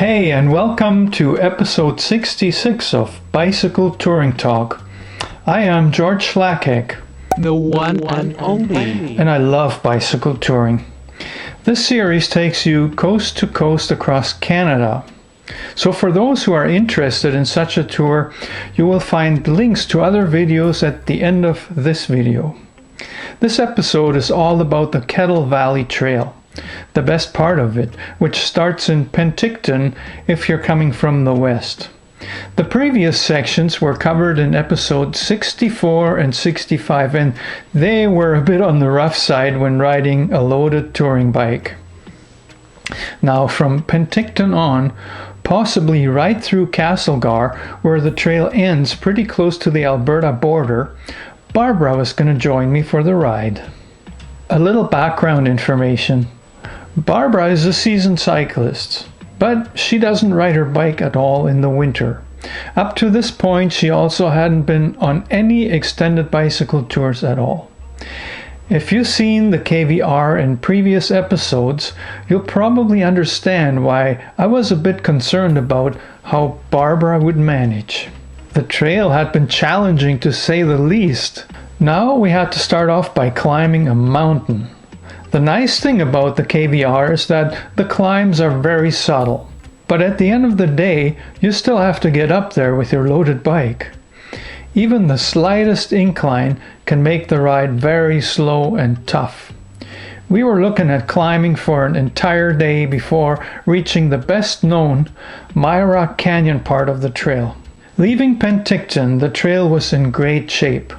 Hey, and welcome to episode 66 of Bicycle Touring Talk. I am George Schlacek, the one and only, and I love bicycle touring. This series takes you coast to coast across Canada. So for those who are interested in such a tour, you will find links to other videos at the end of this video. This episode is all about the Kettle Valley Trail, the best part of it, which starts in Penticton if you're coming from the west. The previous sections were covered in episodes 64 and 65, and they were a bit on the rough side when riding a loaded touring bike. Now from Penticton on, possibly right through Castlegar, where the trail ends pretty close to the Alberta border, Barbara was going to join me for the ride. A little background information. Barbara is a seasoned cyclist, but she doesn't ride her bike at all in the winter. Up to this point, she also hadn't been on any extended bicycle tours at all. If you've seen the KVR in previous episodes, you'll probably understand why I was a bit concerned about how Barbara would manage. The trail had been challenging to say the least. Now we had to start off by climbing a mountain. The nice thing about the KVR is that the climbs are very subtle, but at the end of the day, you still have to get up there with your loaded bike. Even the slightest incline can make the ride very slow and tough. We were looking at climbing for an entire day before reaching the best known Myra Canyon part of the trail. Leaving Penticton, the trail was in great shape.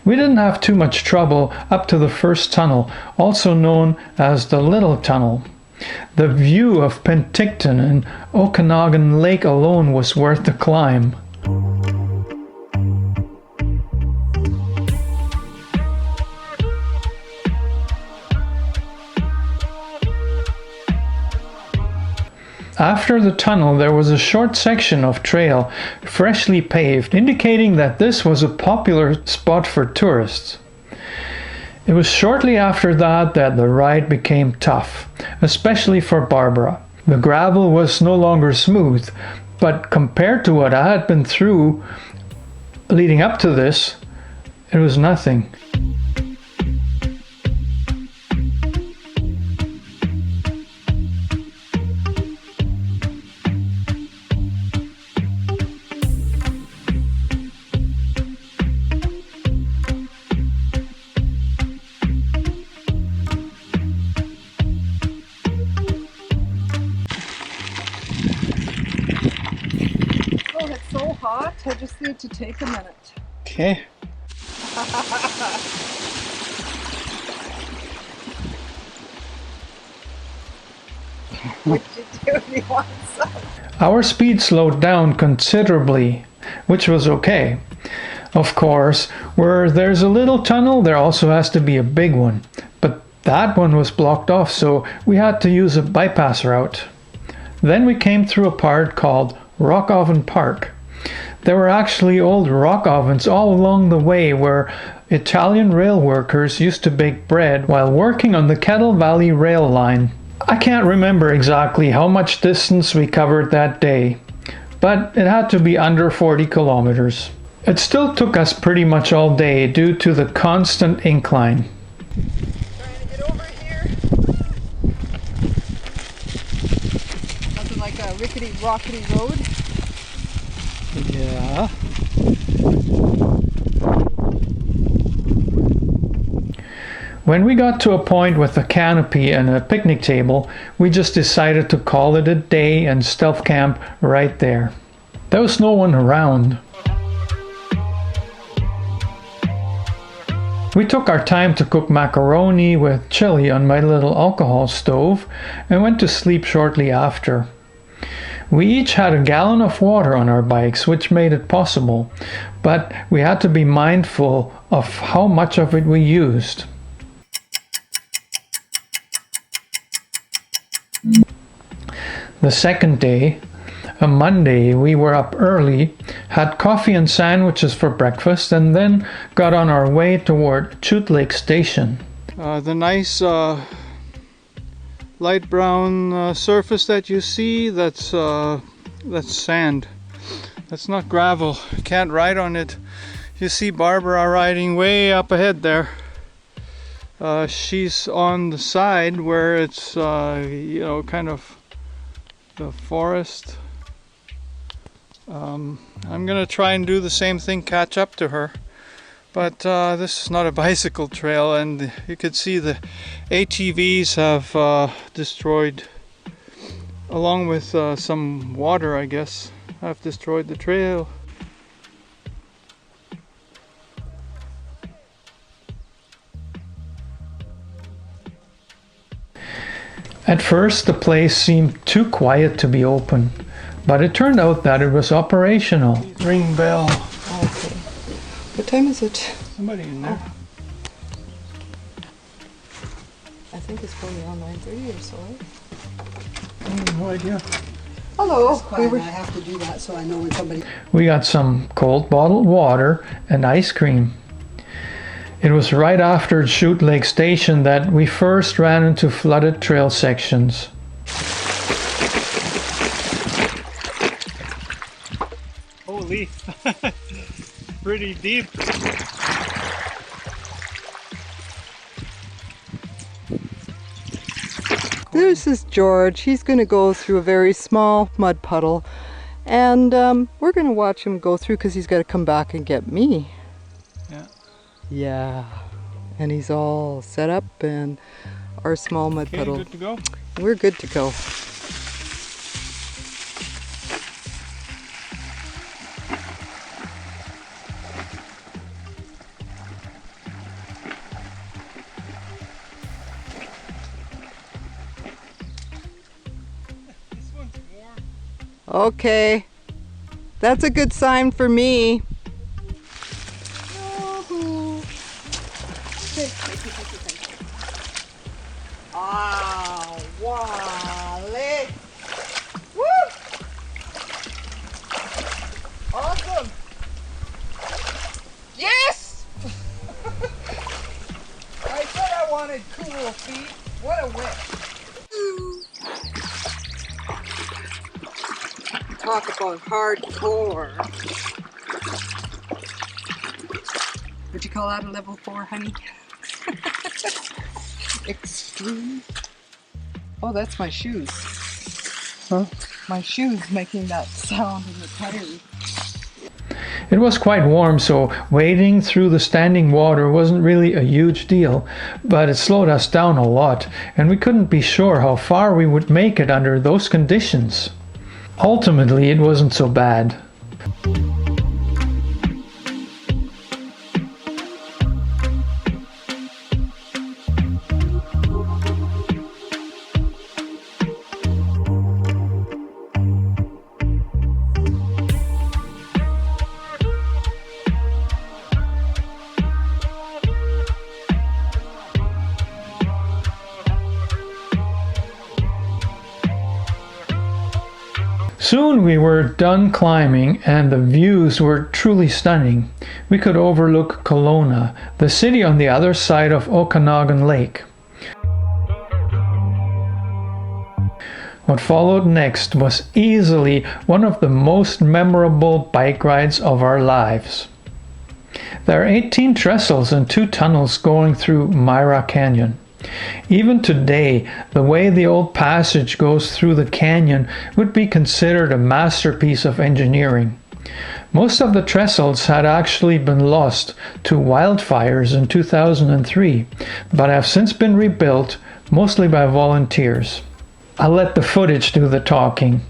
We didn't have too much trouble up to the first tunnel, also known as the Little Tunnel. The view of Penticton and Okanagan Lake alone was worth the climb. After the tunnel, there was a short section of trail, freshly paved, indicating that this was a popular spot for tourists. It was shortly after that the ride became tough, especially for Barbara. The gravel was no longer smooth, but compared to what I had been through leading up to this, it was nothing. So hot, I just need to take a minute. Okay. What did you do? You want some? Our speed slowed down considerably, which was okay. Of course, where there's a little tunnel, there also has to be a big one. But that one was blocked off, so we had to use a bypass route. Then we came through a part called Rock Oven Park. There were actually old rock ovens all along the way where Italian rail workers used to bake bread while working on the Kettle Valley Rail line. I can't remember exactly how much distance we covered that day, but it had to be under 40 kilometers. It still took us pretty much all day due to the constant incline. Trying to get over here. Nothing like a rickety, rockety road. Yeah. When we got to a point with a canopy and a picnic table, we just decided to call it a day and stealth camp right there. There was no one around. We took our time to cook macaroni with chili on my little alcohol stove and went to sleep shortly after. We each had a gallon of water on our bikes, which made it possible, but we had to be mindful of how much of it we used. The second day, a Monday, we were up early, had coffee and sandwiches for breakfast, and then got on our way toward Chute Lake Station. The nice light brown surface that you see, that's sand. That's not gravel. You can't ride on it. You see Barbara riding way up ahead there. She's on the side where it's kind of the forest. I'm gonna try and do the same thing, catch up to her, but this is not a bicycle trail, and you could see the ATVs have destroyed, along with some water, I guess, have destroyed the trail. At first the place seemed too quiet to be open, but it turned out that it was operational. Ring bell. Okay. What time is it? Somebody in there. I think it's probably on 9:30 or so. I have no idea. Hello. I have to do that so I know when somebody... We got some cold bottled water and ice cream. It was right after Chute Lake Station that we first ran into flooded trail sections. Holy, pretty deep. This is George. He's going to go through a very small mud puddle, and we're going to watch him go through because he's got to come back and get me. Yeah, and he's all set up in our small mud puddle. Good to go? We're good to go. This one's warm. Okay, that's a good sign for me. Wally! Woo! Awesome! Yes! I said I wanted cool feet. What a whip! Talk about hardcore. Would you call that a level 4, honey? Extreme. Oh, that's my shoes. Huh? My shoes making that sound in the tires. It was quite warm, so wading through the standing water wasn't really a huge deal, but it slowed us down a lot, and we couldn't be sure how far we would make it under those conditions. Ultimately, it wasn't so bad. Soon we were done climbing, and the views were truly stunning. We could overlook Kelowna, the city on the other side of Okanagan Lake. What followed next was easily one of the most memorable bike rides of our lives. There are 18 trestles and 2 tunnels going through Myra Canyon. Even today, the way the old passage goes through the canyon would be considered a masterpiece of engineering. Most of the trestles had actually been lost to wildfires in 2003, but have since been rebuilt, mostly by volunteers. I'll let the footage do the talking.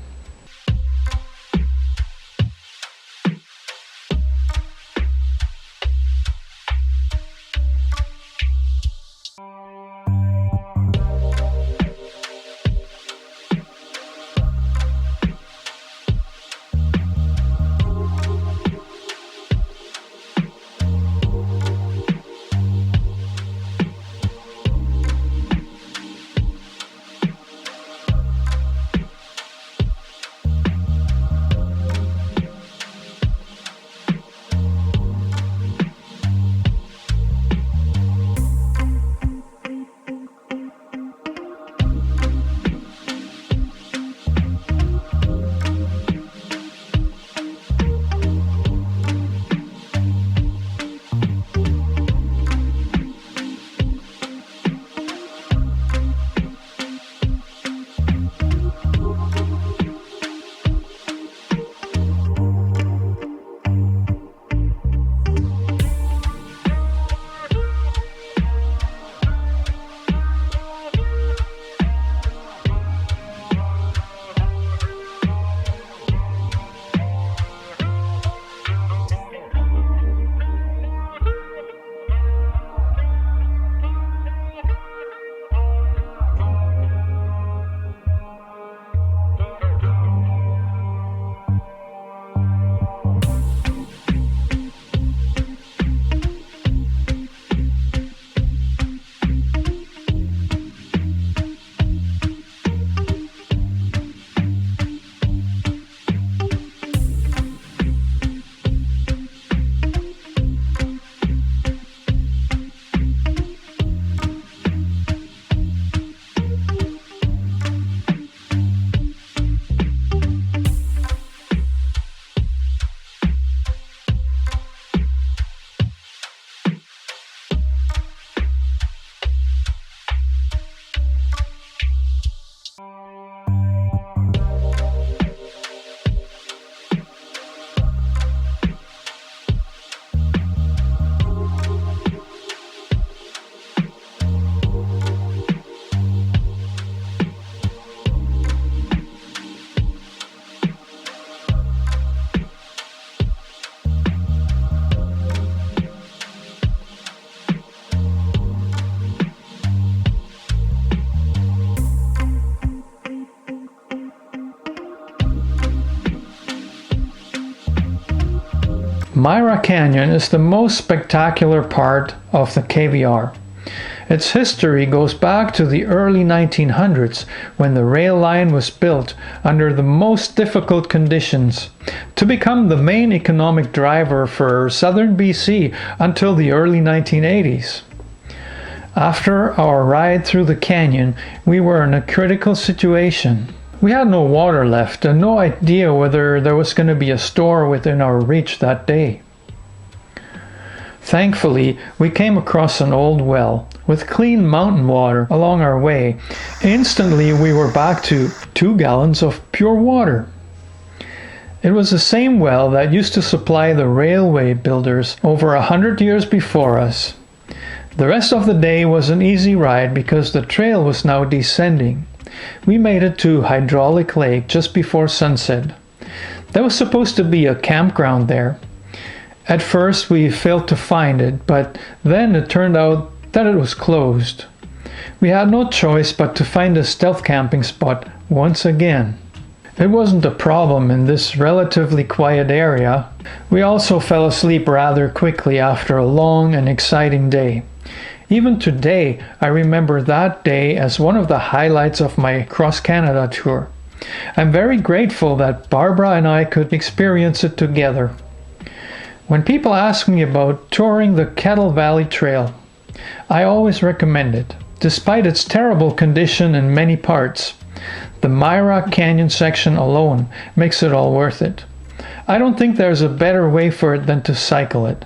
Myra Canyon is the most spectacular part of the KVR. Its history goes back to the early 1900s when the rail line was built under the most difficult conditions to become the main economic driver for southern BC until the early 1980s. After our ride through the canyon, we were in a critical situation. We had no water left and no idea whether there was going to be a store within our reach that day. Thankfully, we came across an old well with clean mountain water along our way. Instantly, we were back to 2 gallons of pure water. It was the same well that used to supply the railway builders over 100 years before us. The rest of the day was an easy ride because the trail was now descending. We made it to Hydraulic Lake just before sunset. There was supposed to be a campground there. At first we failed to find it, but then it turned out that it was closed. We had no choice but to find a stealth camping spot once again. It wasn't a problem in this relatively quiet area. We also fell asleep rather quickly after a long and exciting day. Even today, I remember that day as one of the highlights of my cross-Canada tour. I'm very grateful that Barbara and I could experience it together. When people ask me about touring the Kettle Valley Trail, I always recommend it, despite its terrible condition in many parts. The Myra Canyon section alone makes it all worth it. I don't think there's a better way for it than to cycle it.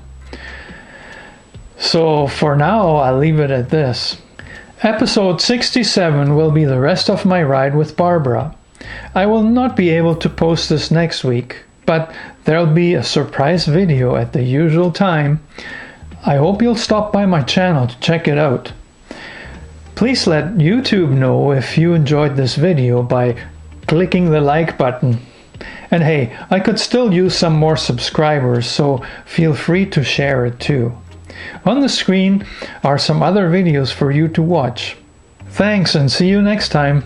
So for now, I'll leave it at this. Episode 67 will be the rest of my ride with Barbara. I will not be able to post this next week, but there'll be a surprise video at the usual time. I hope you'll stop by my channel to check it out. Please let YouTube know if you enjoyed this video by clicking the like button. And hey, I could still use some more subscribers, so feel free to share it too. On the screen are some other videos for you to watch. Thanks, and see you next time.